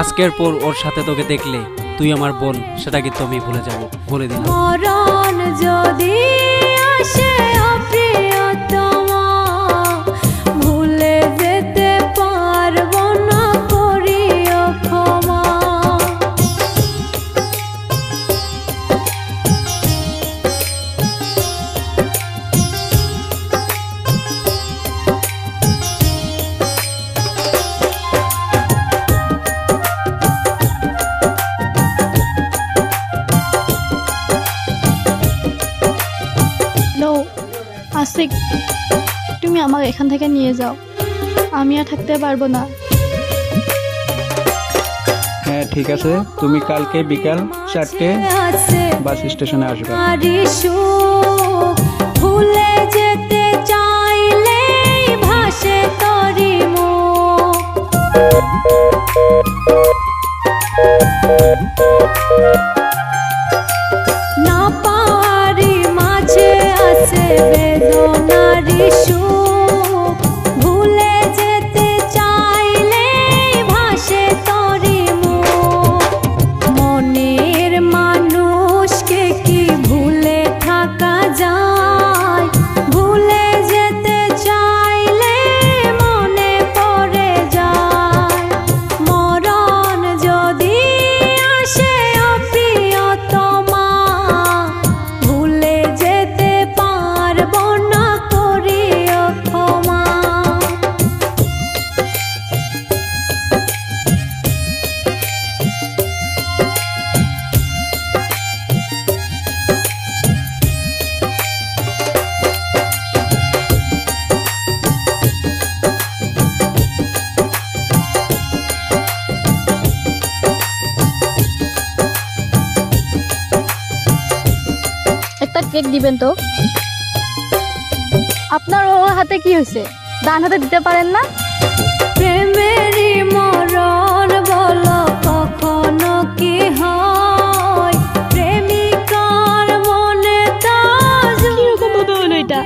আজকের পর ওর সাথে তোকে দেখলে তুই আমার বোন, সেটা কিন্তু আমি ভুলে যাব, বলে দিলাম। মরণ যদি আসে প্রিয়তমা, ভুলে যেতে পারবো না, করিও ক্ষমা। আশিক, তুমি আমাকে এখান থেকে নিয়ে যাও, আমি আর থাকতে পারবো না। হ্যাঁ ঠিক আছে, তুমি কালকে বিকাল 4টে বাস স্টেশনে আসবে। ভুলে যেতে চাইলে ভাসে তরি মুখ, না পারি মাঝে আছে বেদনারি সুখ, ভুলে যেতে চাইলে ভাসে তরি মুখ। মনের মানুষকে কি ভুলে থাকা যায়, ভুলে যেতে চাইলে মনে পড়ে যায়। মরণ যদি আসে প্রিয়তমা, ভুলে যেতে পারবো না, করিও ক্ষমা। একটা কেক দিবেন তো? আপনার ওর হাতে কি হয়েছে? ডান হাতে দিতে পারেন না? প্রেমেরই মরণ বলো কখনো কি হয়, প্রেমিকার মনে তা কিরকম ভাবে হলো এটা?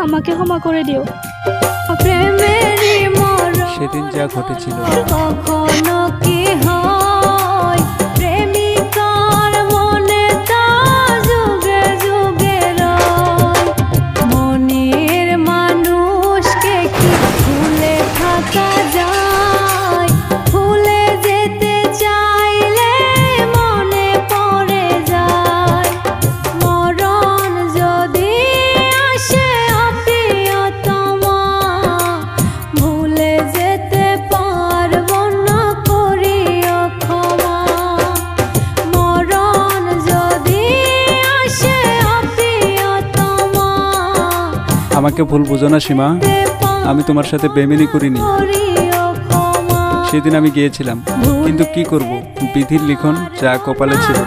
আমাকে ক্ষমা করে দিও। প্রেমেরই মরণ সেদিন যা ঘটেছিল কখনো কি হয়, প্রেমিকার মনে তা যুগে যুগে রয়। মনের মানুষকে কি ভুলে থাকা যায়, ভুলে যেতে চাইলে মনে পড়ে যায়। মরণ যদি আসে প্রিয়তমা, ভুলে যেতে পারবো না, করিও ক্ষমা। মরণ যদি আসে প্রিয়তমা, আমাকে ভুল বুঝো না সীমা, আমি তোমার সাথে বেমেনি করিনি। করিও ক্ষমা। সেদিন আমি গিয়েছিলাম, কিন্তু কি করব, বিধির লিখন যা কপালে ছিল।